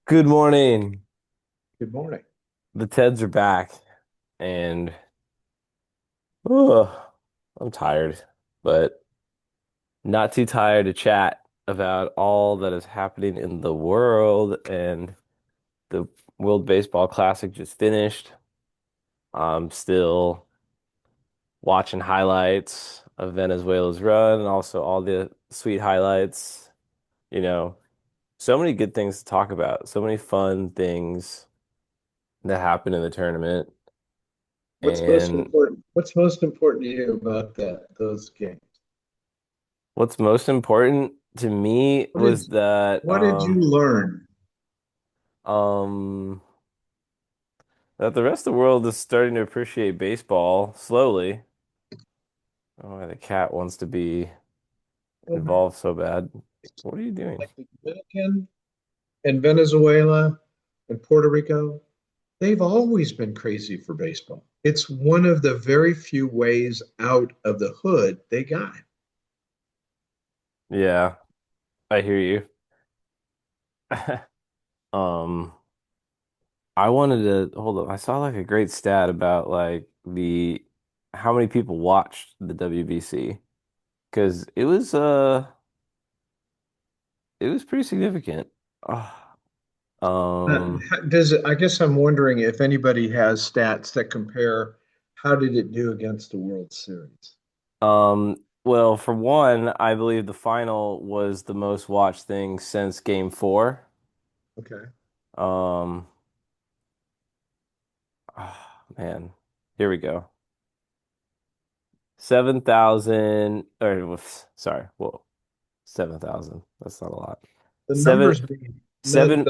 Good morning. Good morning. The Teds are back, and oh, I'm tired, but not too tired to chat about all that is happening in the world. And the World Baseball Classic just finished. I'm still watching highlights of Venezuela's run and also all the sweet highlights. You know, so many good things to talk about, so many fun things that happened in the tournament. What's most And important? What's most important to you about those games? what's most important to me What did was that what did you learn? um that the rest of the world is starting to appreciate baseball slowly. Oh, the cat wants to be Well, involved so bad. What are you doing? like the Dominican and Venezuela and Puerto Rico, they've always been crazy for baseball. It's one of the very few ways out of the hood they got. Yeah, I hear you. Um, I wanted to hold up. I saw like a great stat about like the how many people watched the WBC because it was pretty significant. Ah, Um, Does it, I guess I'm wondering if anybody has stats that compare how did it do against the World Series? well, for one, I believe the final was the most watched thing since Game 4. Okay. Um, man, here we go. 7,000, or sorry, whoa, 7,000. That's not a lot. The Seven, numbers being seven,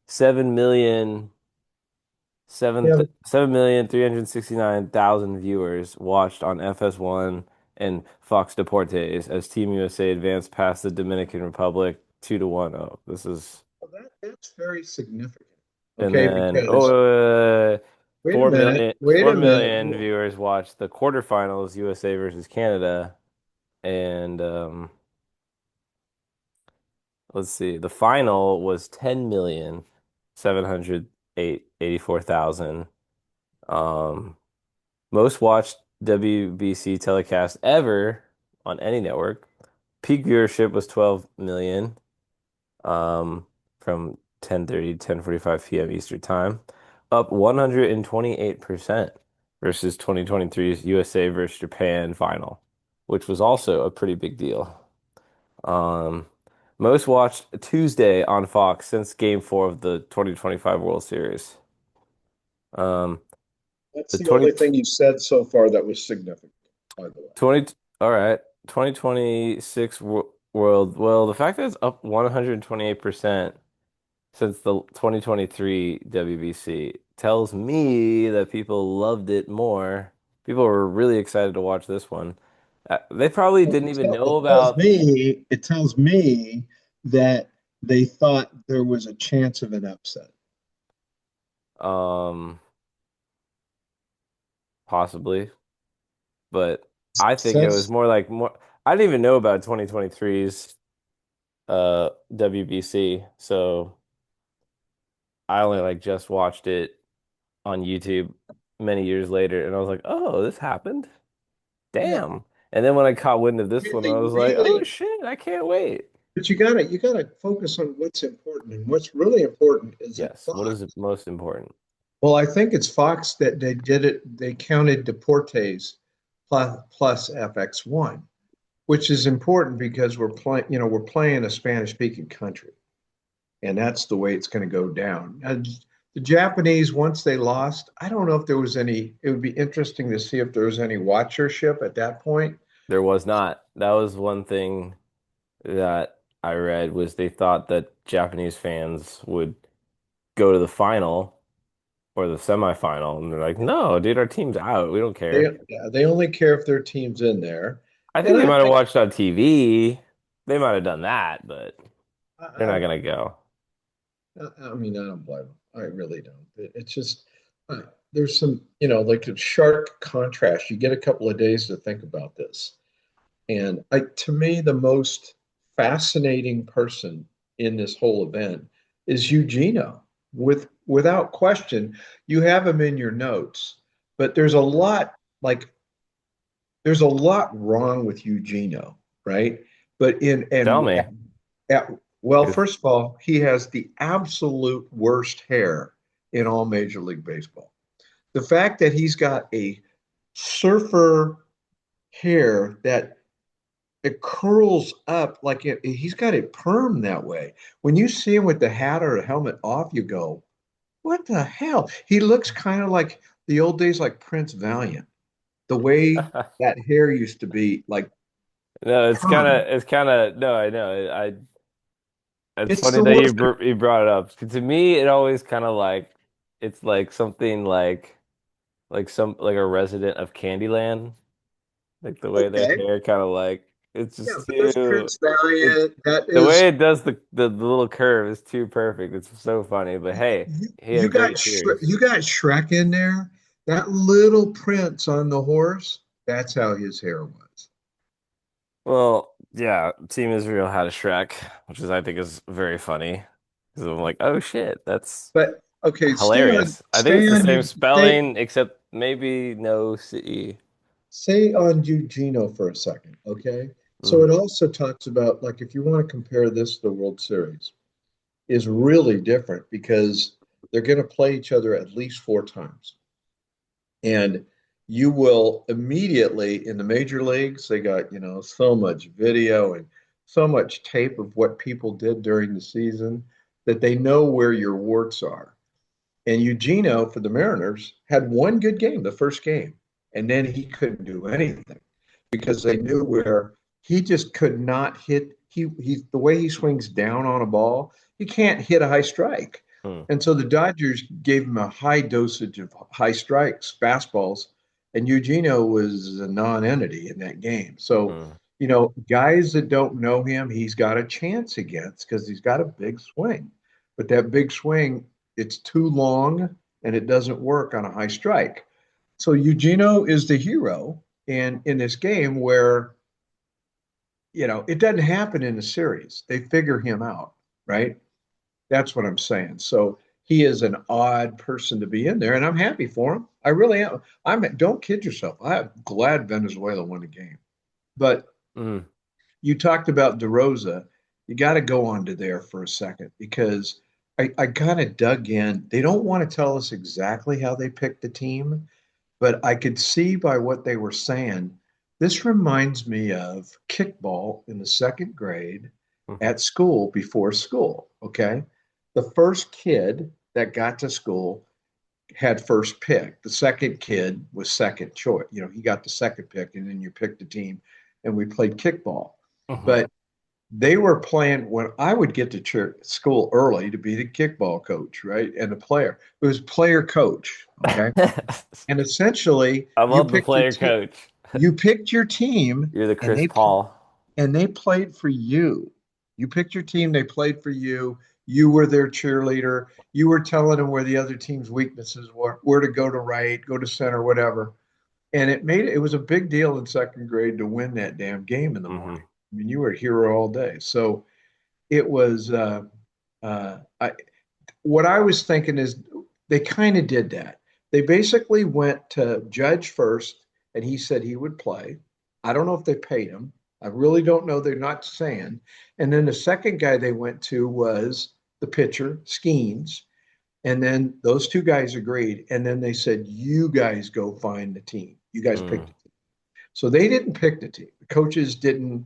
7 million, yeah, 7,369,000 viewers watched on FS1 and Fox Deportes as Team USA advanced past the Dominican Republic 2-1. Oh, this is, well, that's very significant. and Okay, then, because wait a 4 minute, million, wait a minute. viewers watched the quarterfinals, USA versus Canada. And let's see, the final was 10,784,000. Um, Most watched WBC telecast ever on any network. Peak viewership was 12 million from 10:30 to 10:45 p.m. Eastern Time, up 128% versus 2023's USA versus Japan final, which was also a pretty big deal. Um, Most watched Tuesday on Fox since Game 4 of the 2025 World Series. Um, That's the the only 20 thing you said so far that was significant, by the way. 20, all right. 2026 world. Well, the fact that it's up 128% since the 2023 WBC tells me that people loved it more. People were really excited to watch this one. They probably Well, didn't even know about it tells me that they thought there was a chance of an upset. um possibly, but I think it was Since more like more I didn't even know about 2023's WBC, so I only like just watched it on YouTube many years later, and I was like, "Oh, this happened? yeah, Damn!" And then when I caught wind of this one, I really, was like, "Oh really, shit, I can't wait." but you gotta focus on what's important, and what's really important is that Yes, what Fox. is most important? Well, I think it's Fox that they did it. They counted Deportes plus FX1, which is important because we're playing a Spanish speaking country, and that's the way it's going to go down. And the Japanese, once they lost, I don't know if there was any. It would be interesting to see if there was any watchership at that point. There was not. That was one thing that I read was they thought that Japanese fans would go to the final or the semifinal, and they're like, "No, dude, our team's out. We don't They care." yeah, they only care if their team's in there, I think and they I might have think watched on TV. They might have done that, but they're I, not gonna go. I mean, I don't blame them. I really don't. It's just there's some, like a sharp contrast. You get a couple of days to think about this. To me, the most fascinating person in this whole event is Eugenio. Without question, you have him in your notes, but like there's a lot wrong with Eugenio, right? But in Tell and me. at, well, 'Cause- first of all, he has the absolute worst hair in all Major League Baseball. The fact that he's got a surfer hair that it curls up like he's got it perm that way. When you see him with the hat or the helmet off, you go, what the hell? He looks kind of like the old days, like Prince Valiant. The way that hair used to be, like No, perm. it's kind of no, I know. It's It's funny the that worst. you brought it up. 'Cause to me, it always kind of like it's like something like a resident of Candyland, like the way their Okay. hair kind of like it's Yeah, just but there's too Prince it Valiant. That the way is, it does the little curve is too perfect. It's so funny. But hey, he you had got great series. You got Shrek in there. That little prince on the horse. That's how his hair was. Well, yeah, Team Israel had a Shrek, which is I think is very funny. Because I'm like, oh shit, that's But okay, hilarious. I think it's stay the on same you stay spelling except maybe no C. stay on Eugenio for a second, okay? So Mm, it also talks about like if you want to compare this to the World Series, is really different because they're going to play each other at least four times. And you will immediately in the major leagues, they got, so much video and so much tape of what people did during the season that they know where your warts are. And Eugenio for the Mariners had one good game, the first game, and then he couldn't do anything because they knew where he just could not hit. He the way he swings down on a ball, he can't hit a high strike. mm, And so the Dodgers gave him a high dosage of high strikes, fastballs, and Eugenio was a non-entity in that game. So, mm, guys that don't know him, he's got a chance against because he's got a big swing. But that big swing, it's too long and it doesn't work on a high strike. So Eugenio is the hero and in this game where, it doesn't happen in the series. They figure him out, right? That's what I'm saying. So he is an odd person to be in there, and I'm happy for him. I really am. Don't kid yourself. I'm glad Venezuela won the game. But mm. you talked about DeRosa. You got to go on to there for a second because I kind of dug in. They don't want to tell us exactly how they picked the team, but I could see by what they were saying. This reminds me of kickball in the second grade Mhm. at school before school. Okay. The first kid that got to school had first pick. The second kid was second choice. He got the second pick, and then you picked the team, and we played kickball. Mhm. But they were playing when I would get to church, school early to be the kickball coach, right? And the player. It was player coach. Okay. And essentially, I love the player coach. you picked your team, You're the and Chris Paul. they played for you. You picked your team, they played for you. You were their cheerleader. You were telling them where the other team's weaknesses were, where to go to right, go to center, whatever. And it was a big deal in second grade to win that damn game in the morning. Hmm. I mean, you were a hero all day. So it was I what I was thinking is they kind of did that. They basically went to Judge first, and he said he would play. I don't know if they paid him. I really don't know. They're not saying. And then the second guy they went to was the pitcher, Skeens. And then those two guys agreed. And then they said, you guys go find the team. You guys picked Mm. the team. So they didn't pick the team. The coaches didn't,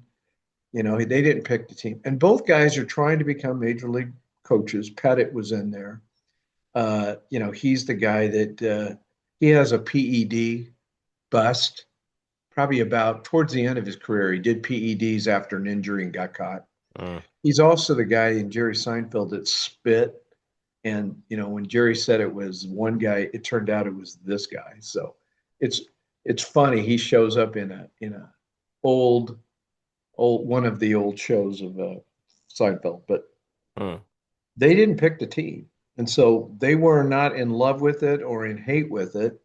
they didn't pick the team. And both guys are trying to become major league coaches. Pettit was in there. He's the guy that he has a PED bust. Probably about towards the end of his career, he did PEDs after an injury and got caught. Mm. He's also the guy in Jerry Seinfeld that spit. And when Jerry said it was one guy, it turned out it was this guy. So it's it's funny. He shows up in a old old one of the old shows of Seinfeld, but Mm. they didn't pick the team. And so they were not in love with it or in hate with it.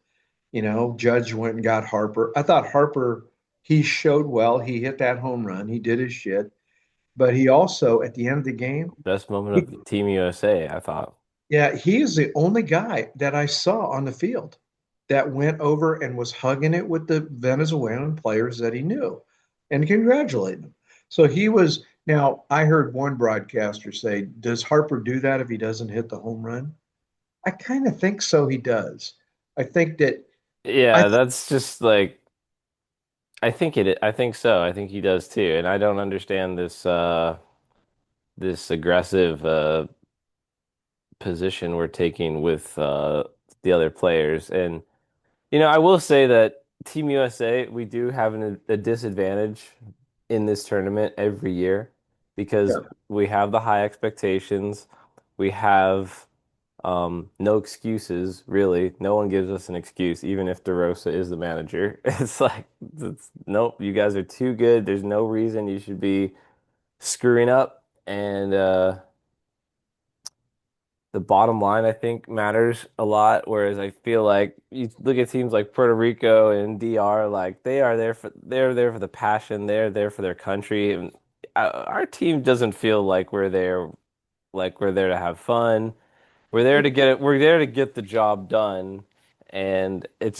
Judge went and got Harper. I thought Harper, he showed well. He hit that home run. He did his shit. but he also, at the end of the game, Best moment he, of the Team USA, I thought. yeah, he is the only guy that I saw on the field that went over and was hugging it with the Venezuelan players that he knew and congratulating them. So he was, now I heard one broadcaster say, does Harper do that if he doesn't hit the home run? I kind of think so, he does. I think that, I Yeah, that's just like I think so. I think he does too. And I don't understand this aggressive position we're taking with the other players. And I will say that Team USA, we do have a disadvantage in this tournament every year because yeah, we have the high expectations. We have no excuses, really. No one gives us an excuse, even if DeRosa is the manager. It's like, nope, you guys are too good. There's no reason you should be screwing up. And the bottom line, I think, matters a lot. Whereas I feel like you look at teams like Puerto Rico and DR, like they're there for the passion, they're there for their country. And our team doesn't feel like we're there to have fun. We're there to get the job done. And it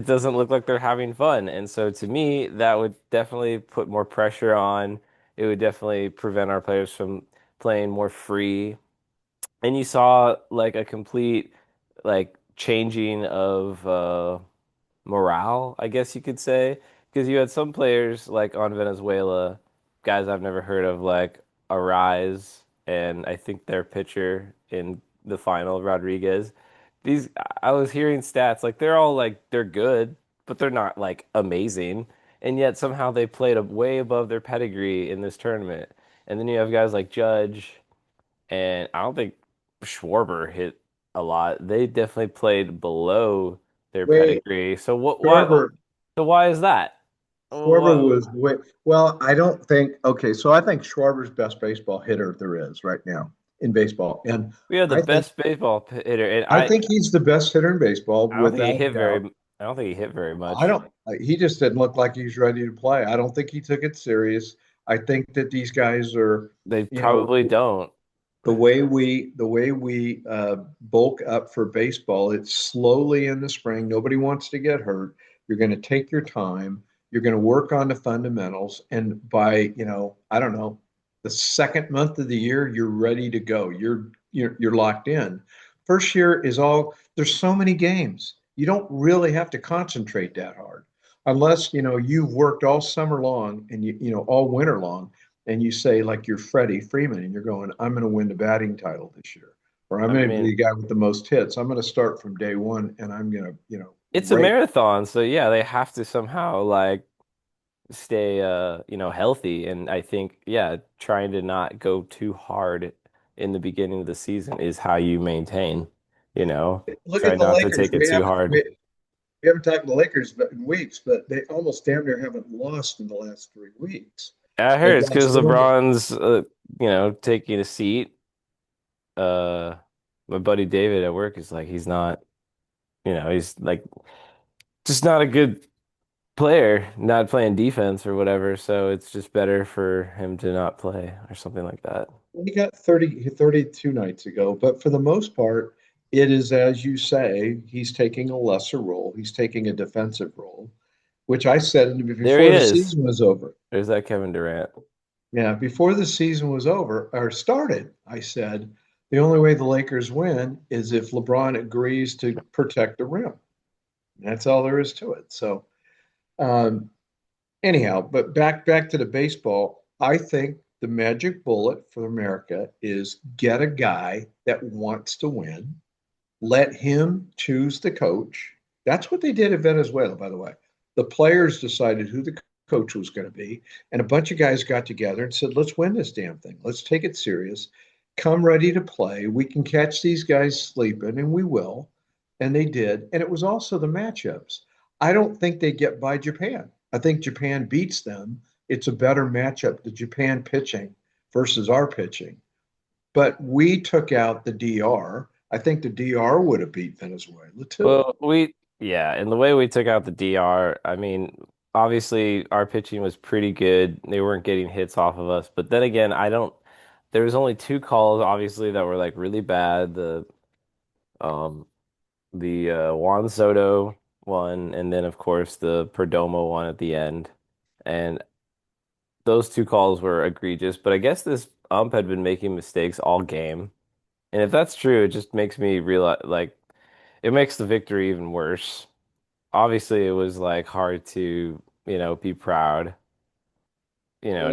doesn't look like they're having fun. And so to me, that would definitely put more pressure on. It would definitely prevent our players from playing more free, and you saw like a complete like changing of morale, I guess you could say, because you had some players like on Venezuela, guys I've never heard of, like Arise, and I think their pitcher in the final, Rodriguez. These I was hearing stats like they're all like they're good, but they're not like amazing, and yet somehow they played way above their pedigree in this tournament. And then you have guys like Judge, and I don't think Schwarber hit a lot. They definitely played below their way pedigree. So what? Why? Schwarber So why is that? Schwarber What, was way, well, I don't think, okay, so I think Schwarber's best baseball hitter there is right now in baseball. And we had the I think best baseball hitter, and I think he's the best hitter in baseball I don't think he without a hit doubt. very. I don't think he hit very I much. don't he just didn't look like he was ready to play. I don't think he took it serious. I think that these guys are, They you know, probably don't. the way we bulk up for baseball, it's slowly in the spring. Nobody wants to get hurt. You're going to take your time. You're going to work on the fundamentals, and by I don't know, the second month of the year, you're ready to go. You're locked in. First year is all. There's so many games. You don't really have to concentrate that hard, unless you've worked all summer long and all winter long, and you say like you're Freddie Freeman and you're going, I'm going to win the batting title this year, or I'm I going to be mean, the guy with the most hits. I'm going to start from day one and I'm going to, it's a rake. marathon, so yeah, they have to somehow like stay healthy. And I think yeah, trying to not go too hard in the beginning of the season is how you maintain, you know, Look try at the not to Lakers. take it too hard. We haven't talked to the Lakers in weeks, but they almost damn near haven't lost in the last 3 weeks. I They've heard it's because lost one. LeBron's taking a seat. Uh my buddy David at work is like he's not, he's like just not a good player, not playing defense or whatever, so it's just better for him to not play or something like that. He got 32 nights ago, but for the most part, it is as you say, he's taking a lesser role. He's taking a defensive role, which I said There he before the is. season was over. There's that Kevin Durant. Yeah, before the season was over or started, I said the only way the Lakers win is if LeBron agrees to protect the rim. That's all there is to it. So, um, anyhow, but back to the baseball. I think the magic bullet for America is get a guy that wants to win, let him choose the coach. That's what they did in Venezuela, by the way. The players decided who the coach was going to be, and a bunch of guys got together and said, let's win this damn thing. Let's take it serious. Come ready to play. We can catch these guys sleeping, and we will. And they did. And it was also the matchups. I don't think they get by Japan. I think Japan beats them. It's a better matchup, the Japan pitching versus our pitching. But we took out the DR. I think the DR would have beat Venezuela too. Well, yeah, and the way we took out the DR, I mean, obviously our pitching was pretty good. They weren't getting hits off of us. But then again, I don't there was only two calls obviously that were like really bad. Um the Juan Soto one and then of course the Perdomo one at the end. And those two calls were egregious, but I guess this ump had been making mistakes all game. And if that's true, it just makes me realize like it makes the victory even worse. Obviously, it was like hard to, be proud, Yeah,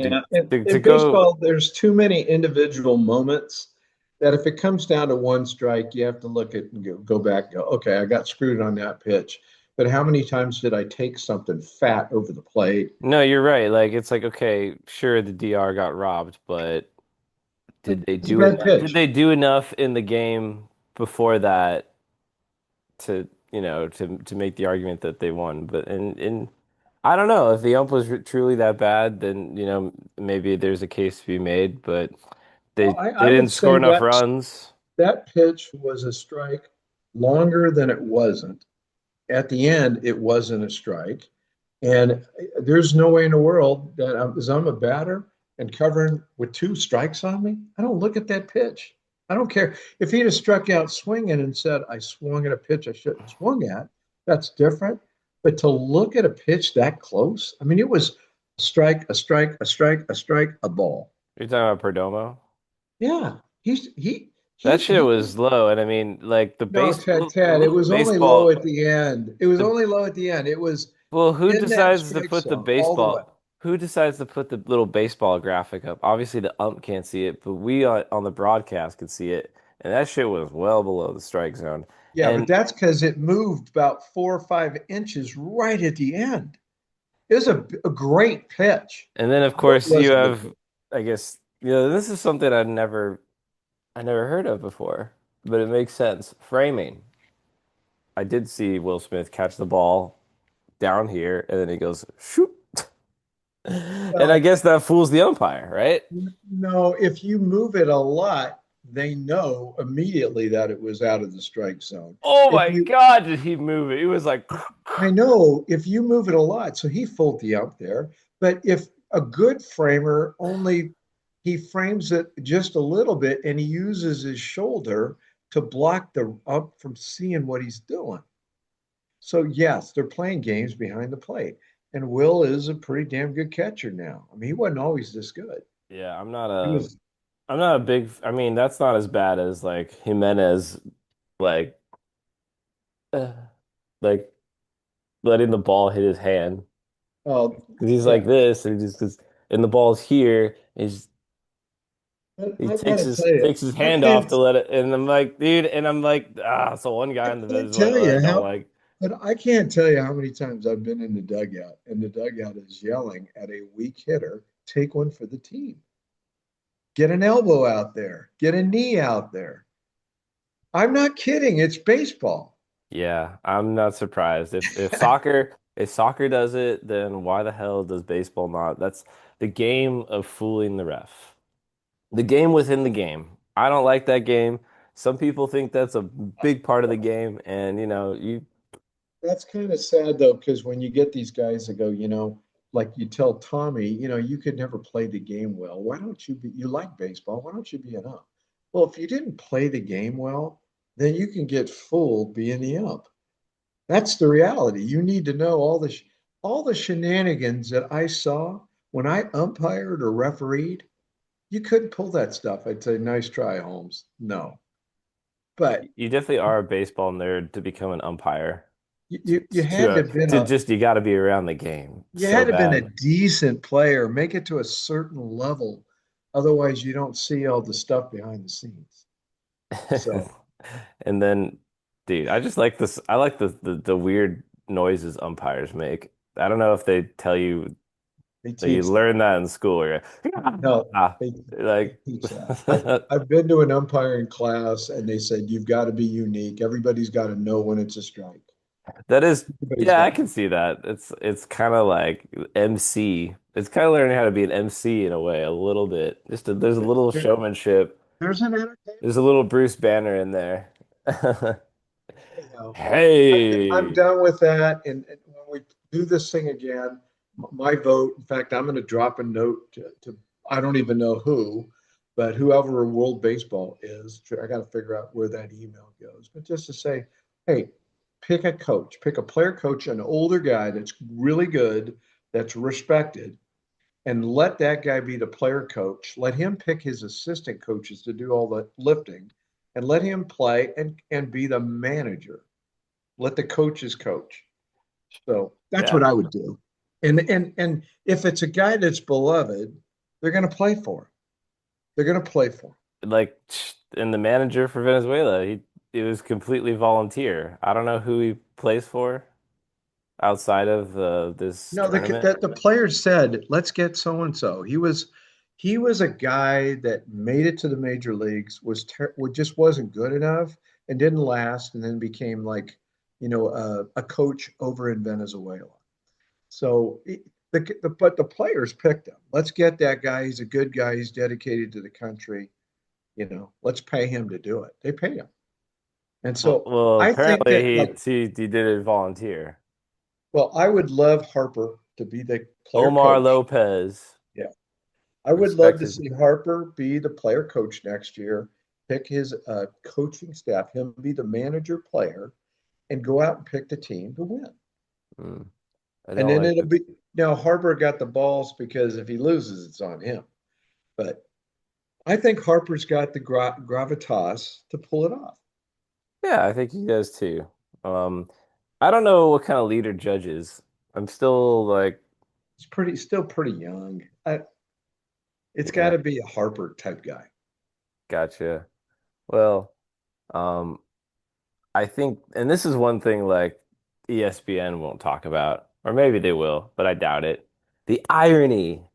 to in go. baseball, there's too many individual moments that if it comes down to one strike, you have to look at and go back and go, okay, I got screwed on that pitch. But how many times did I take something fat over the plate? No, you're right. Like it's like okay, sure the DR got robbed, but did they It's a do bad enough? Did pitch. they do enough in the game before that to, to make the argument that they won? But and I don't know if the ump was truly that bad, then maybe there's a case to be made. But Well, they I didn't would score say enough that runs. that pitch was a strike longer than it wasn't. At the end, it wasn't a strike. And there's no way in the world that as I'm a batter and covering with two strikes on me, I don't look at that pitch. I don't care. If he'd have struck out swinging and said, I swung at a pitch I shouldn't have swung at, that's different. But to look at a pitch that close, I mean, it was a strike, a strike, a strike, a strike, a ball. You're talking about Perdomo? Yeah. He's, That shit he, was low, and I mean, like no, the Ted, it little was only low baseball. at the end. It was The only low at the end. It was Well, who in that decides to strike put the zone all the way. baseball? Who decides to put the little baseball graphic up? Obviously, the ump can't see it, but we on the broadcast could see it, and that shit was well below the strike zone. Yeah, but And that's because it moved about 4 or 5 inches right at the end. It was a great pitch. then of I know it course you wasn't a good have, pitch. I guess, this is something I never heard of before, but it makes sense. Framing. I did see Will Smith catch the ball down here, and then he goes shoot. And I Well, guess that fools the umpire, right? no, if you move it a lot, they know immediately that it was out of the strike zone. Oh If my you, God, did he move it? He was like, I know if you move it a lot, so he fooled the up there. But if a good framer only he frames it just a little bit and he uses his shoulder to block the up from seeing what he's doing. So yes, they're playing games behind the plate. And Will is a pretty damn good catcher now. I mean, he wasn't always this good. yeah, He was I'm not a big, I mean, that's not as bad as like Jimenez, like, uh, like letting the ball hit his hand. Cause he's yeah. like this, and and the ball's here. But He I gotta tell you, takes his I hand off can't to let it, and I'm like, dude, and I'm like, so one I guy in the can't Venezuela tell that I you don't how like. but I can't tell you how many times I've been in the dugout and the dugout is yelling at a weak hitter, take one for the team. Get an elbow out there, get a knee out there. I'm not kidding, it's baseball. Yeah, I'm not surprised. If soccer does it, then why the hell does baseball not? That's the game of fooling the ref. The game within the game. I don't like that game. Some people think that's a big part of the game, and you That's kind of sad though, because when you get these guys that go, like you tell Tommy, you could never play the game well. Why don't you be, you like baseball? Why don't you be an ump? Well, if you didn't play the game well, then you can get fooled being the ump. That's the reality. You need to know all the shenanigans that I saw when I umpired or refereed. You couldn't pull that stuff. I'd say, nice try, Holmes. No, but you definitely are a baseball nerd to become an umpire. you had to have been To just you got to be around the game you so had to have been a bad. decent player, make it to a certain level. Otherwise, you don't see all the stuff behind the scenes. So And then, dude, I just like this. I like the weird noises umpires make. I don't know if they tell you they that you teach that. learn that in school. Where you're No, ah, they like teach that. I've been to an umpiring class and they said you've got to be unique. Everybody's got to know when it's a strike. that is, Everybody's yeah, got I to can know. see that. It's kind of like MC. It's kind of learning how to be an MC in a way, a little bit. There's a little There, showmanship. there's an entertainment. There's a little Bruce Banner in there. Anyhow, I'm Hey. done with that. And when we do this thing again, my vote. In fact, I'm going to drop a note to I don't even know who, but whoever World Baseball is, I got to figure out where that email goes. But just to say, hey, pick a coach, pick a player coach, an older guy that's really good, that's respected, and let that guy be the player coach. Let him pick his assistant coaches to do all the lifting, and let him play and be the manager. Let the coaches coach. So that's what Yeah. I would do. And if it's a guy that's beloved, they're going to play for him. They're going to play for him. Like, and the manager for Venezuela, he it was completely volunteer. I don't know who he plays for outside of this No, tournament. the players said, "Let's get so and so." He was a guy that made it to the major leagues, just wasn't good enough and didn't last, and then became like, a coach over in Venezuela. So but the players picked him. Let's get that guy. He's a good guy. He's dedicated to the country. Let's pay him to do it. They pay him. And so Well, I think apparently that, like, he did it volunteer. well, I would love Harper to be the player Omar coach. Lopez, Yeah. I would love to respected. see Harper be the player coach next year, pick his coaching staff, him be the manager player, and go out and pick the team to win. Mm, I And don't then like it'll the. be now Harper got the balls because if he loses, it's on him. But I think Harper's got the gravitas to pull it off. Yeah, I think he does too. Um, I don't know what kind of leader Judge is. I'm still like, Still pretty young. It's got yeah, to be a Harper type guy. gotcha. Well, um, I think, and this is one thing like ESPN won't talk about, or maybe they will, but I doubt it. The irony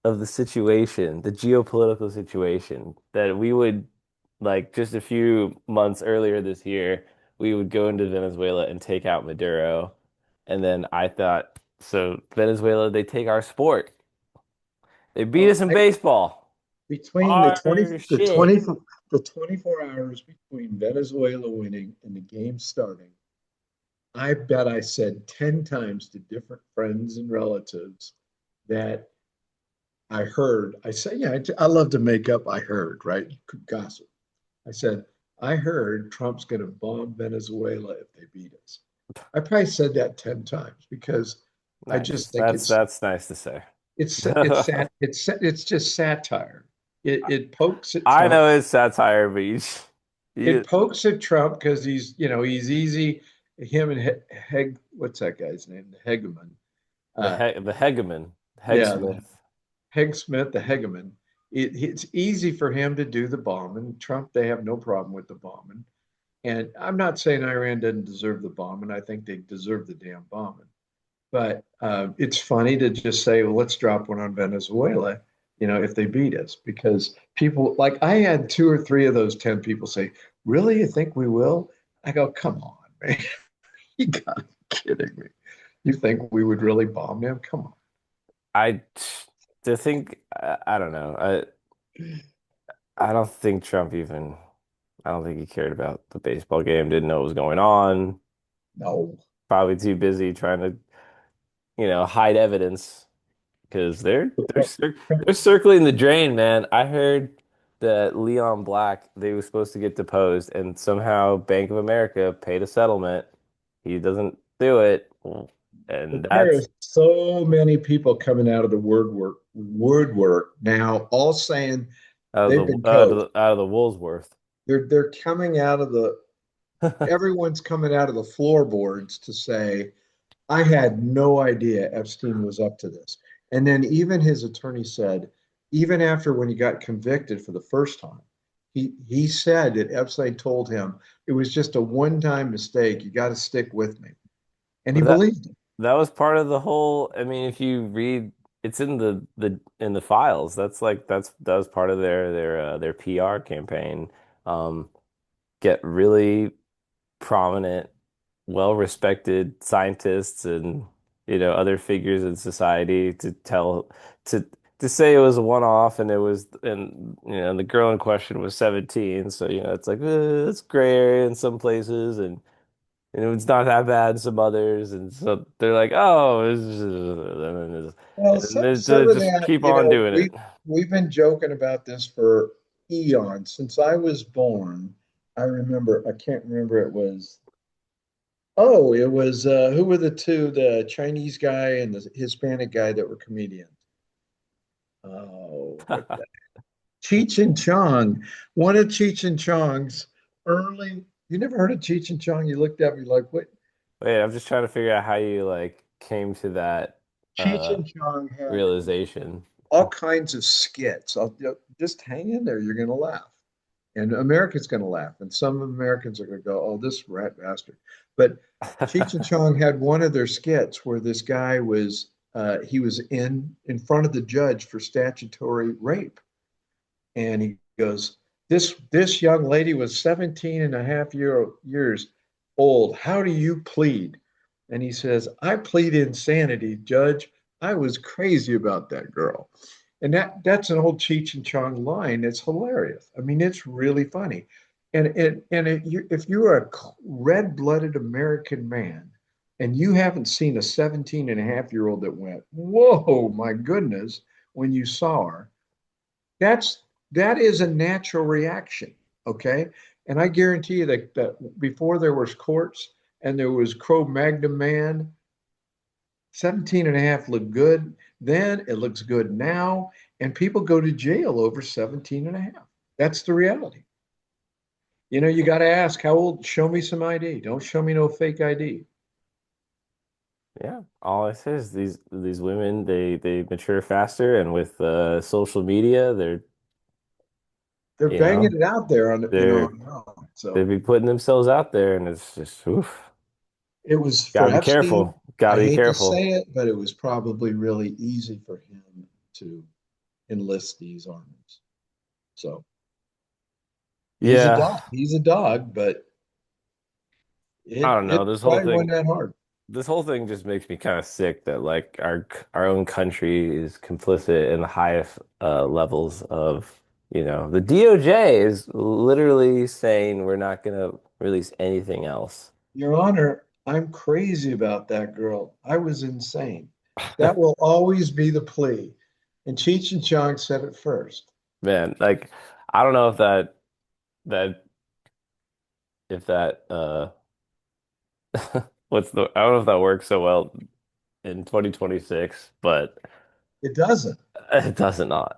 of the situation, the geopolitical situation, that we would, like, just a few months earlier this year, we would go into Venezuela and take out Maduro. And then I thought, so Venezuela, they take our sport. They beat Well, us in baseball. between the 20 Our the shit. 20 the 24 hours between Venezuela winning and the game starting, I bet I said 10 times to different friends and relatives that I heard. I say, yeah, I love to make up. I heard, right? Gossip. I said, I heard Trump's going to bomb Venezuela if they beat us. I probably said that 10 times because I just Nice. think That's nice to say. it's just satire. It pokes at I Trump. know it's satire, but It you pokes at Trump because he's easy. Him and what's that guy's name? The Hegeman. Uh, the hegemon, yeah, the Hegsmith. Heg Smith, the Hegeman. It's easy for him to do the bombing. Trump, they have no problem with the bombing. And I'm not saying Iran doesn't deserve the bombing. I think they deserve the damn bombing. But it's funny to just say, well, let's drop one on Venezuela, if they beat us. Because people, like, I had two or three of those 10 people say, really, you think we will? I go, come on, man. You gotta be kidding me. You think we would really bomb them? Come on. I to think I don't know. I don't think Trump even I don't think he cared about the baseball game, didn't know what was going on. No. Probably too busy trying to, hide evidence because they're circling the drain, man. I heard that Leon Black, they were supposed to get deposed and somehow Bank of America paid a settlement. He doesn't do it. And But there are that's so many people coming out of the woodwork now, all saying they've been coached. out of the Woolsworth. They're coming out of the everyone's coming out of the floorboards to say, I had no idea Epstein was up to this. And then even his attorney said, even after when he got convicted for the first time, he said that Epstein told him it was just a one-time mistake. You got to stick with me. And he But that believed him. that was part of the whole. I mean, if you read, it's in the files. That's like that was part of their PR campaign. Um, get really prominent, well-respected scientists and other figures in society to to say it was a one-off and it was and the girl in question was 17, so it's like it's gray area in some places and And it's not that bad in some others, and so they're like, oh, Well, and some they of just that, keep on doing it. we've been joking about this for eons. Since I was born, I remember, I can't remember it was, oh, it was who were the two, the Chinese guy and the Hispanic guy that were comedians? Oh, what the Cheech and Chong. One of Cheech and Chong's early, you never heard of Cheech and Chong? You looked at me like, what? Wait, I'm just trying to figure out how you like came to that Cheech uh and Chong had realization. all kinds of skits. Just hang in there. You're going to laugh. And America's going to laugh. And some Americans are going to go, oh, this rat bastard. But Cheech and Chong had one of their skits where this guy was, he was in front of the judge for statutory rape. And he goes, this young lady was 17 and a half years old. How do you plead? And he says, I plead insanity, judge. I was crazy about that girl. And that's an old Cheech and Chong line. It's hilarious. I mean, it's really funny. If you're a red-blooded American man and you haven't seen a 17 and a half year old that went, whoa, my goodness, when you saw her, that's that is a natural reaction. Okay. And I guarantee you that before there was courts and there was Cro-Magnon man, 17 and a half looked good then, it looks good now, and people go to jail over 17 and a half. That's the reality. You got to ask how old, show me some ID. Don't show me no fake ID. Yeah, all I say is these women they mature faster, and with social media, they're They're you banging know it out there they're on their own. they So be putting themselves out there, and it's just oof. it was for Gotta be Epstein. careful. I Gotta be hate to careful. say it, but it was probably really easy for him to enlist these armies. So he's a Yeah, dog. He's a dog, but I it don't it know. probably wasn't that hard. This whole thing just makes me kind of sick that like our own country is complicit in the highest levels of, the DOJ is literally saying we're not gonna release anything else. Your Honor, I'm crazy about that girl. I was insane. That will always be the plea. And Cheech and Chong said it first. Man, like I don't know that if that I don't know if that works so well in 2026, but It doesn't. it doesn't not.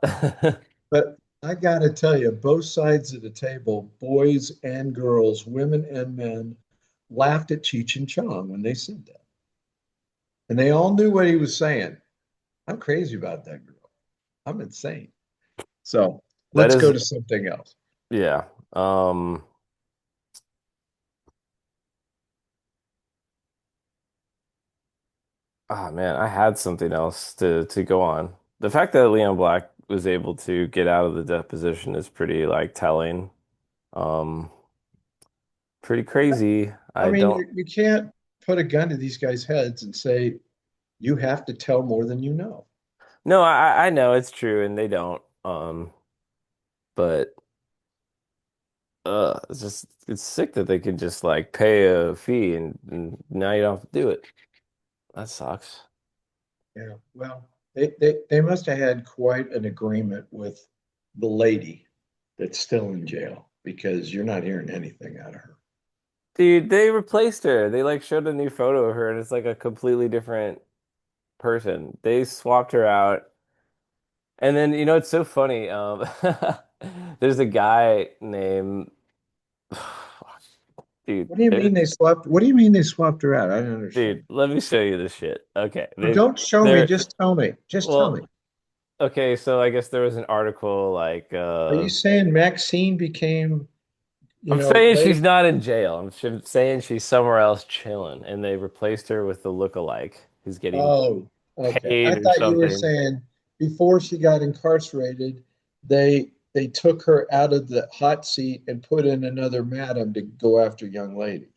But I got to tell you, both sides of the table, boys and girls, women and men, laughed at Cheech and Chong when they said that. And they all knew what he was saying. I'm crazy about that girl. I'm insane. So That let's go is to something else. yeah. Um Oh man, I had something else to go on. The fact that Leon Black was able to get out of the deposition is pretty like telling. Um, Pretty crazy. I I mean, don't you can't put a gun to these guys' heads and say, you have to tell more than you know. No, I know it's true and they don't. But it's sick that they can just like pay a fee and now you don't have to do it. That sucks. Yeah. Well, they must have had quite an agreement with the lady that's still in jail because you're not hearing anything out of her. Dude, they replaced her. They like showed a new photo of her and it's like a completely different person. They swapped her out. And then, it's so funny. There's a guy named, dude, What do you mean they swapped? What do you mean they swapped her out? I don't understand. let me show you this shit. Okay. Well, don't show me. They're, Just tell me. Just tell me. well, okay. So I guess there was an article like, Are you saying Maxine became, I'm saying late? she's not in jail. Saying she's somewhere else chilling and they replaced her with the look-alike who's getting Oh, okay. I paid or thought you were something. saying before she got incarcerated, they took her out of the hot seat and put in another madam to go after young ladies.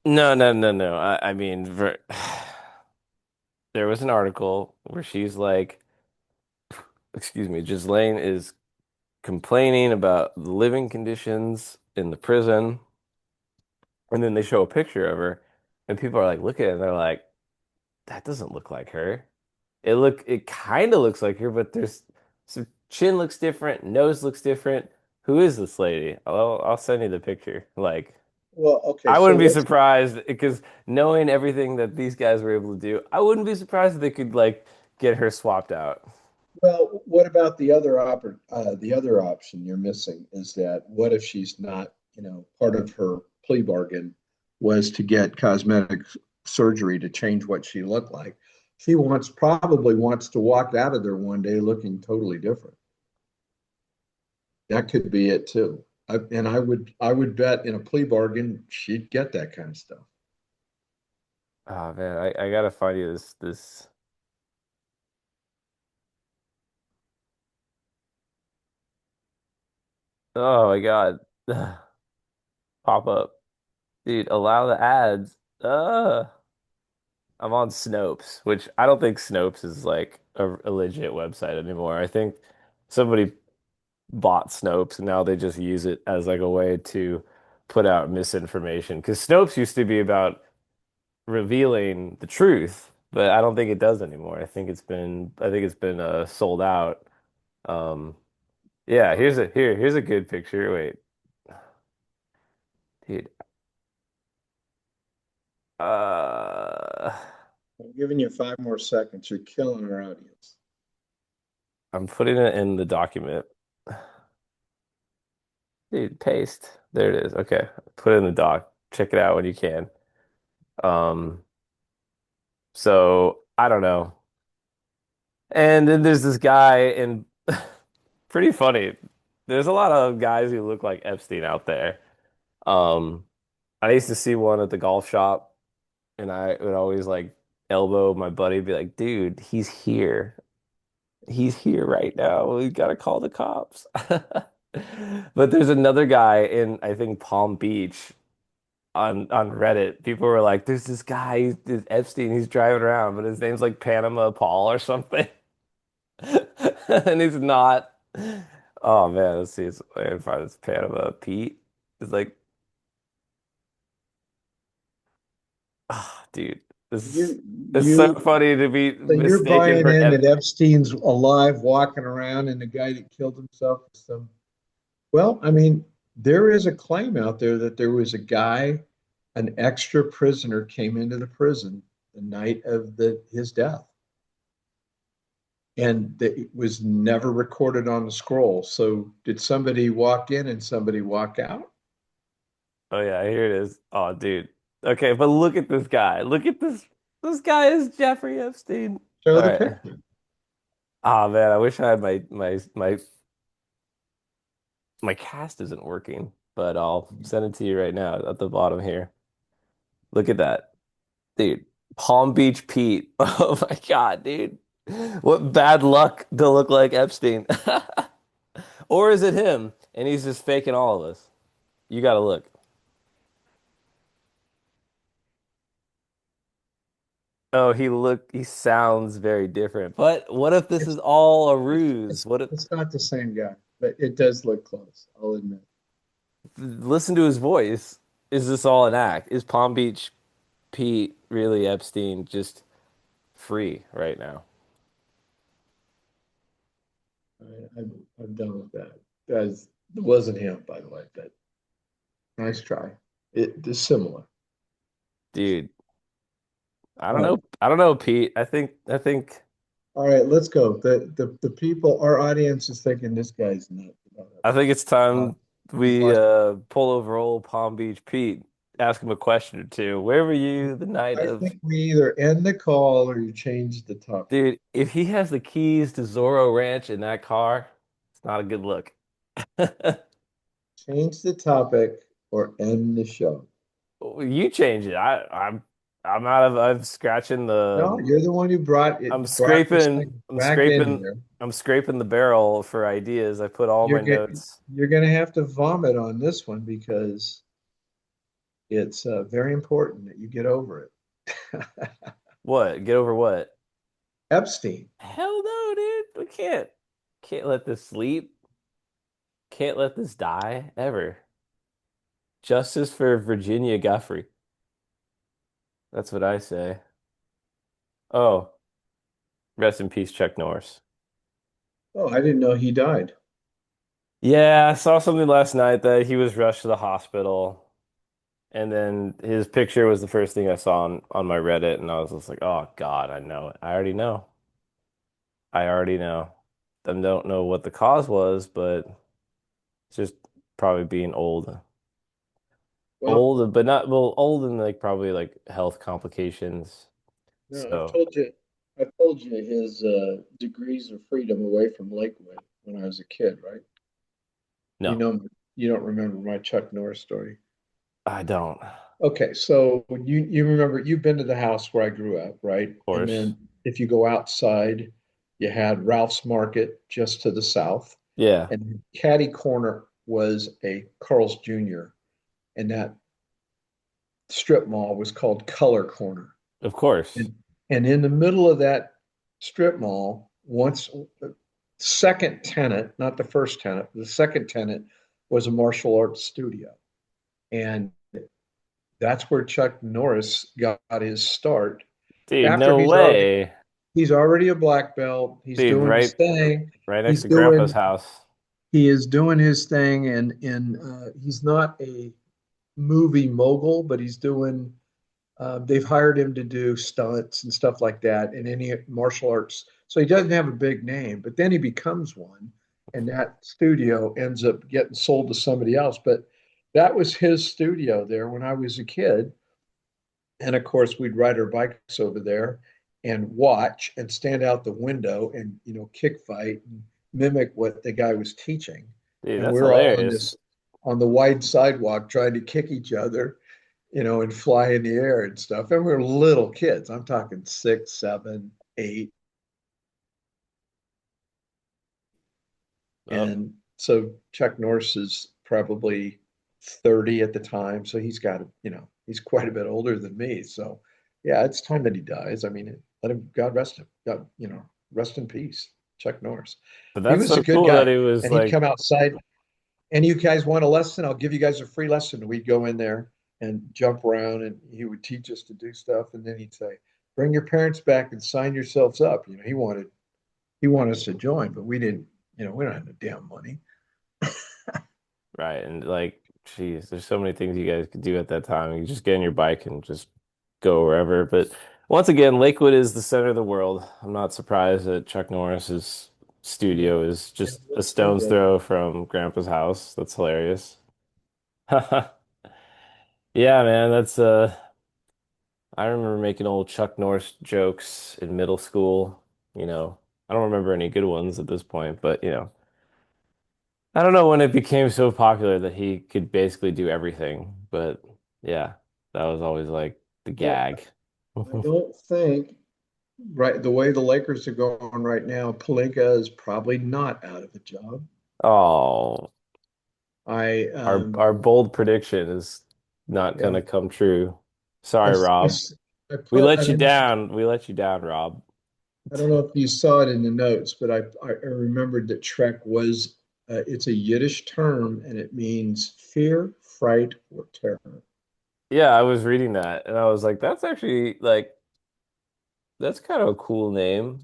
No, no, no, no. I mean, there was an article where she's like, excuse me, Ghislaine is complaining about the living conditions in the prison, and then they show a picture of her. And people are like, look at it, and they're like, that doesn't look like her. It kind of looks like her, but there's some chin looks different, nose looks different. Who is this lady? I'll send you the picture. Like, Well, okay, I so wouldn't be let's surprised because knowing everything that these guys were able to do, I wouldn't be surprised if they could like get her swapped out. Well, what about the other option you're missing is that what if she's not, part of her plea bargain was to get cosmetic surgery to change what she looked like. She probably wants to walk out of there one day looking totally different. That could be it too. And I would bet in a plea bargain she'd get that kind of stuff. Oh man, I gotta find you this. Oh my God, pop up, dude. Allow the ads. I'm on Snopes, which I don't think Snopes is like a legit website anymore. I think somebody bought Snopes and now they just use it as like a way to put out misinformation. Because Snopes used to be about revealing the truth, but I don't think it does anymore. I think it's been sold out. Um, yeah, here's a good picture. Wait, dude. Uh, I'm giving you 5 more seconds. You're killing our audience. I'm putting it in the document. Dude, paste. There it is. Okay. Put it in the doc. Check it out when you can. Um, so I don't know. And then there's this guy and pretty funny. There's a lot of guys who look like Epstein out there. Um, I used to see one at the golf shop and I would always like elbow my buddy, be like, dude, he's here. He's here right now. We gotta call the cops. But there's another guy in, I think, Palm Beach on Reddit. People were like, "There's this guy, this Epstein. He's driving around, but his name's like Panama Paul or something, and he's not." Oh man, let's see. It's I can find this Panama Pete. It's like, dude, this You it's so you funny to be So you're mistaken buying for in that Ep. Epstein's alive, walking around, and the guy that killed himself is some. Well, I mean, there is a claim out there that there was a guy, an extra prisoner, came into the prison the night of his death, and it was never recorded on the scroll. So, did somebody walk in and somebody walk out? Oh yeah, here it is. Oh, dude. Okay, but look at this guy. Look at this. This guy is Jeffrey Epstein. Show All the right. picture. Oh man, I wish I had my cast isn't working, but I'll send it to you right now at the bottom here. Look at that. Dude, Palm Beach Pete. Oh my God, dude. What bad luck to look like Epstein. Or is it him and he's just faking all of us? You gotta look. Oh, he sounds very different. But what if this It's is all a it's ruse? it's What if it's not the same guy, but it does look close. I'll admit. listen to his voice? Is this all an act? Is Palm Beach Pete really Epstein just free right now? I'm done with that. It wasn't him, by the way, but nice try. It is similar. Dude, I All don't right. know. I don't know, Pete. All right, let's go. The people, our audience is thinking this guy's nuts about I think Epstein. it's Uh, time we've we lost. pull over old Palm Beach Pete, ask him a question or two. Where were you the night I of think we either end the call or you change the topic. dude, if he has the keys to Zorro Ranch in that car, it's not a good look. Change the topic or end the show. You change it. I'm out of I'm scratching No, the you're the one who brought this thing back in here. I'm scraping the barrel for ideas. I put all my You're get, notes. you're going to have to vomit on this one because it's very important that you get over it. What? Get over what? Epstein. Hell no, dude. We can't let this sleep. Can't let this die ever. Justice for Virginia Guffrey. That's what I say. Oh, rest in peace, Chuck Norris. Oh, I didn't know he died. Yeah, I saw something last night that he was rushed to the hospital, and then his picture was the first thing I saw on my Reddit, and I was just like, oh God, I know it. I already know. I already know. I don't know what the cause was, but it's just probably being old. Well, Old, but not well, old and like probably like health complications. no, So I told you his degrees of freedom away from Lakewood when I was a kid, right? You no, know, you don't remember my Chuck Norris story. I don't. Of Okay, so you remember you've been to the house where I grew up, right? And course. then if you go outside, you had Ralph's Market just to the south, Yeah, and Caddy Corner was a Carl's Jr. and that strip mall was called Color Corner. of course. And, and in the middle of that strip mall, once the second tenant, not the first tenant, the second tenant was a martial arts studio. And that's where Chuck Norris got his start. Dude, After no way. he's already a black belt, he's Dude, doing his right thing. right next He's to Grandpa's doing house. he is doing his thing and he's not a movie mogul, but he's doing they've hired him to do stunts and stuff like that in any martial arts. So he doesn't have a big name, but then he becomes one, and that studio ends up getting sold to somebody else. But that was his studio there when I was a kid. And of course, we'd ride our bikes over there and watch and stand out the window and, kick fight and mimic what the guy was teaching. Dude, And that's we're all hilarious. on the wide sidewalk trying to kick each other, and fly in the air and stuff. And we were little kids. I'm talking 6, 7, 8. Oh, And so Chuck Norris is probably 30 at the time. So he's quite a bit older than me. So yeah, it's time that he dies. I mean, let him, God rest him. God, rest in peace, Chuck Norris. but He that's was a so good cool that guy. he was And he'd like, come outside. And you guys want a lesson? I'll give you guys a free lesson. We'd go in there and jump around and he would teach us to do stuff. And then he'd say, bring your parents back and sign yourselves up. He wanted us to join, but we didn't, we don't have the damn money. right, and like, geez, there's so many things you guys could do at that time. You just get on your bike and just go wherever. But once again, Lakewood is the center of the world. I'm not surprised that Chuck Norris's Yeah. studio is Yeah, just a we'll stone's go. throw from Grandpa's house. That's hilarious. Yeah, man, that's I remember making old Chuck Norris jokes in middle school. You know, I don't remember any good ones at this point, but I don't know when it became so popular that he could basically do everything. But yeah, that was always like the Well, gag. I don't think right the way the Lakers are going right now, Pelinka is probably not out of a job. Oh, I our bold prediction is not yeah, gonna come true. I, Sorry, I, Rob. I We put let you down. We let you down, Rob. I don't know if you saw it in the notes, but I remembered that Shrek was it's a Yiddish term and it means fear, fright, or terror. Yeah, I was reading that and I was like, that's actually like that's kind of a cool name.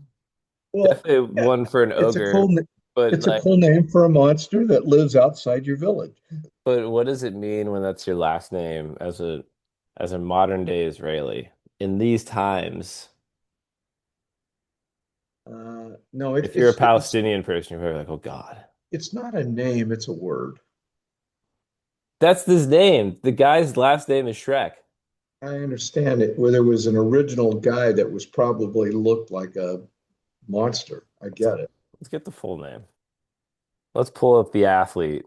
Well, Definitely yeah, one for an it's a ogre, cool but it's a like, cool name for a monster that lives outside your village. but what does it mean when that's your last name as a modern day Israeli in these times? No, If you're a Palestinian person, you're probably like, oh God, it's not a name, it's a word. that's his name. The guy's last name is Shrek. I understand it. Where there was an original guy that was probably looked like a monster. I Let's, get it. let's get the full name. Let's pull up the athlete.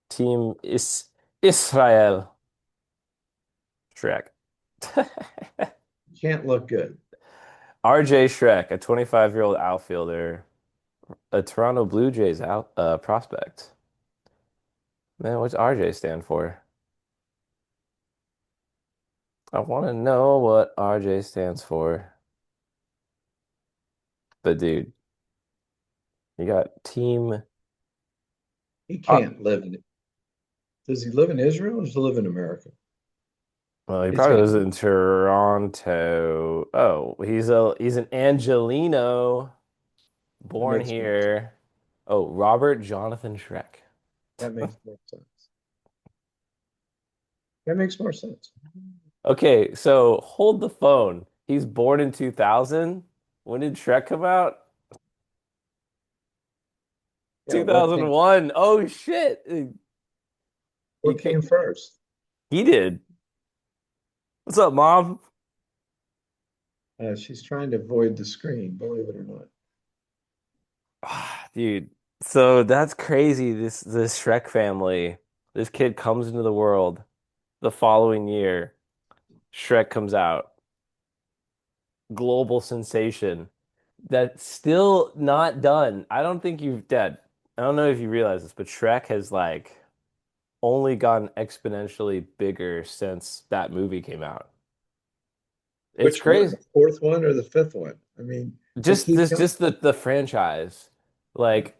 Team Israel Shrek. Can't look good. RJ Shrek, a 25-year-old outfielder, a Toronto Blue Jays out prospect. Man, what's RJ stand for? I want to know what RJ stands for. But dude, you got team. He Uh, can't live in it. Does he live in Israel or does he live in America? Well, he It's probably got lives in Toronto. Oh, he's an Angelino, that born makes more sense. here. Oh, Robert Jonathan Shrek. That makes more sense. That makes more sense. Okay, so hold the phone. He's born in 2000. When did Shrek come out? Yeah, 2001. Oh shit. He what came, came first? he did. What's up, Mom? She's trying to avoid the screen, believe it or not. Dude, so that's crazy. This Shrek family. This kid comes into the world the following year. Shrek comes out. Global sensation. That's still not done. I don't think you've dead. I don't know if you realize this, but Shrek has like only gotten exponentially bigger since that movie came out. It's Which one? crazy. The fourth one or the fifth one? I mean, they Just keep this, coming. just the franchise. Like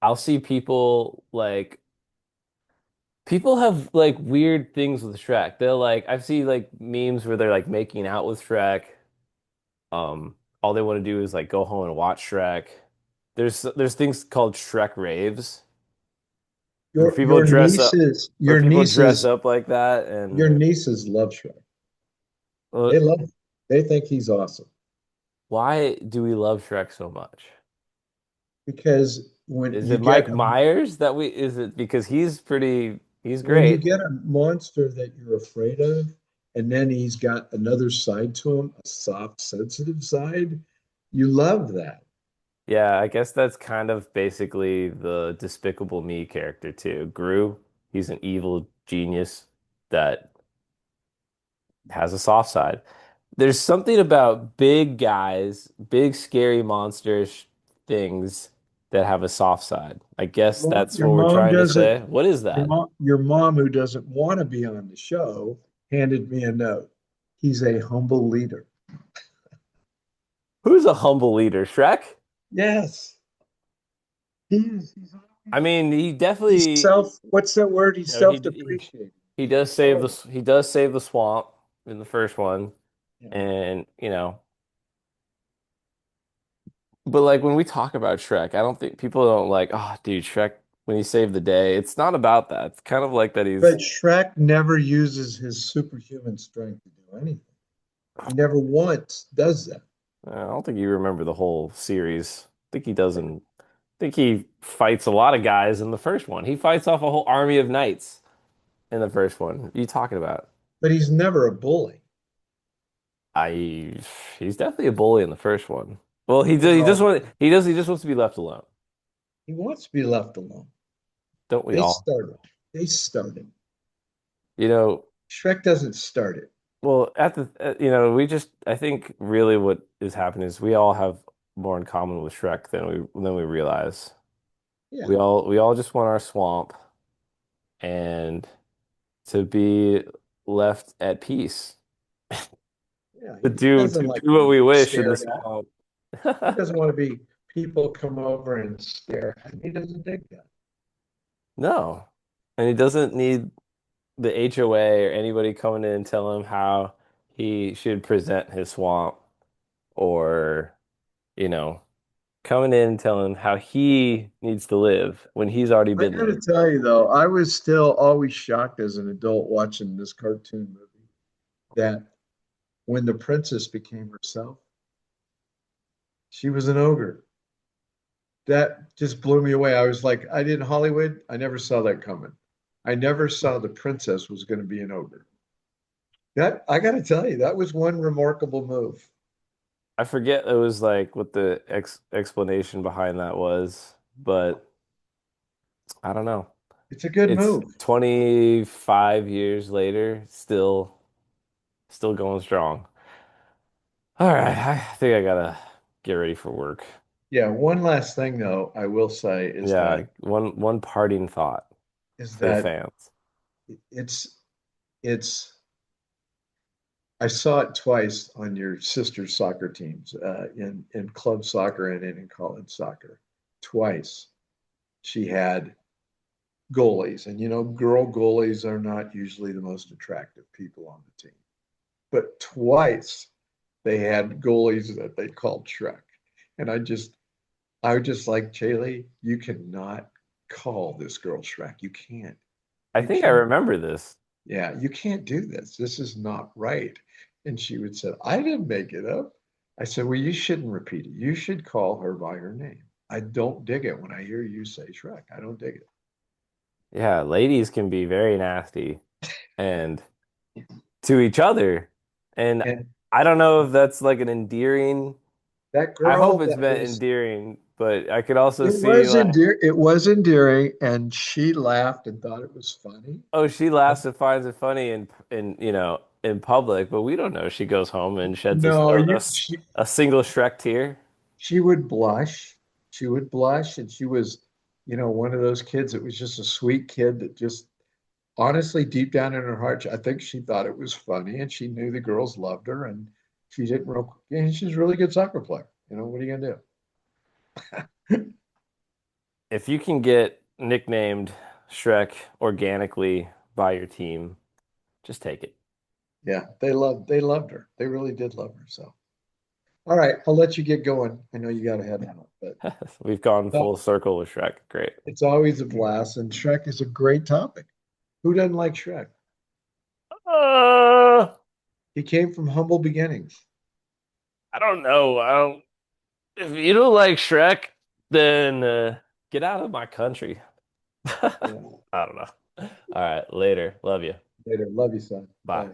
I'll see people like people have like weird things with Shrek. They'll like I've seen like memes where they're like making out with Shrek. All they want to do is like go home and watch Shrek. There's things called Shrek raves where Your your nieces, where your people dress nieces, up like that your and nieces love Shrek. uh, They love him. They think he's awesome why do we love Shrek so much? because when Is you it get Mike Myers that we is it because he's when you great. get a monster that you're afraid of, and then he's got another side to him, a soft, sensitive side, you love that. Yeah, I guess that's kind of basically the Despicable Me character too. Gru, he's an evil genius that has a soft side. There's something about big guys, big scary monsters things that have a soft side. I guess that's Your what we're mom trying to doesn't. say. What is that? Your mom, who doesn't want to be on the show, handed me a note. He's a humble leader. Who's a humble leader? Shrek? Yes, he's I mean, he he's definitely, self. What's that word? He's self-depreciating. he does save Oh, he does save the swamp in the first one, yeah. and but like when we talk about Shrek, I don't think people don't like, oh, dude, Shrek when he saved the day. It's not about that. It's kind of like that But he's. Shrek never uses his superhuman strength to do anything. He never once does that. I don't think you remember the whole series. I think he doesn't. I think he fights a lot of guys in the first one. He fights off a whole army of knights in the first one. What are you talking about? But he's never a bully. I. He's definitely a bully in the first one. Well, Well, he just wants to be left alone. he wants to be left alone. Don't we They all? started. They started. You know, Shrek doesn't start it. well, we just, I think really what is happening is we all have more in common with Shrek than we realize. Yeah, We all just want our swamp and to be left at peace, yeah. He doesn't to like do to what be we wish in the stared at. swamp. He doesn't want to be people come over and stare at him. He doesn't dig that. No. And he doesn't need the HOA or anybody coming in and telling him how he should present his swamp or, you know, coming in and telling him how he needs to live when he's already I been got to there. tell you though, I was still always shocked as an adult watching this cartoon movie that when the princess became herself, she was an ogre. That just blew me away. I was like, I did in Hollywood. I never saw that coming. I never saw the princess was going to be an ogre. That I got to tell you, that was one remarkable move. I forget it was like what the explanation behind that was, but I don't know. It's a good It's move. 25 years later, still going strong. All right, I think I gotta get ready for work. Yeah. One last thing though, I will say Yeah, one parting thought is for the that fans. it's it's I saw it twice on your sister's soccer teams, in club soccer and in college soccer. Twice she had goalies. And, girl goalies are not usually the most attractive people on the team. But twice they had goalies that they called Shrek. And I was just like, Jaylee, you cannot call this girl Shrek. You can't. I You think I can't. remember this. Yeah, you can't do this. This is not right. And she would say, I didn't make it up. I said, well, you shouldn't repeat it. You should call her by her name. I don't dig it when I hear you say Shrek. I don't dig it. Yeah, ladies can be very nasty and to each other. And And I don't know if that's like an endearing. that I hope girl it's that meant was endearing, but I could also it see was like, endearing. It was endearing, and she laughed and thought it was funny. oh, she laughs and finds it funny in public, but we don't know. She goes home and sheds No, a single Shrek tear. she would blush. She would blush, and she was, one of those kids that was just a sweet kid that just honestly, deep down in her heart, I think she thought it was funny, and she knew the girls loved her, and she didn't real. And she's a really good soccer player. What are you gonna do? If you can get nicknamed Shrek organically by your team, just take it. Yeah, they loved her. They really did love her. So, all right, I'll let you get going. I know you got to head out, but We've gone uh, full circle with Shrek. Great. it's always a blast, and Shrek is a great topic. Who doesn't like Shrek? Uh, He came from humble beginnings. I don't know. I don't. If you don't like Shrek, then get out of my country. I Yeah. don't know. All right, later. Love you. Later. Love you, son. Bye. Bye.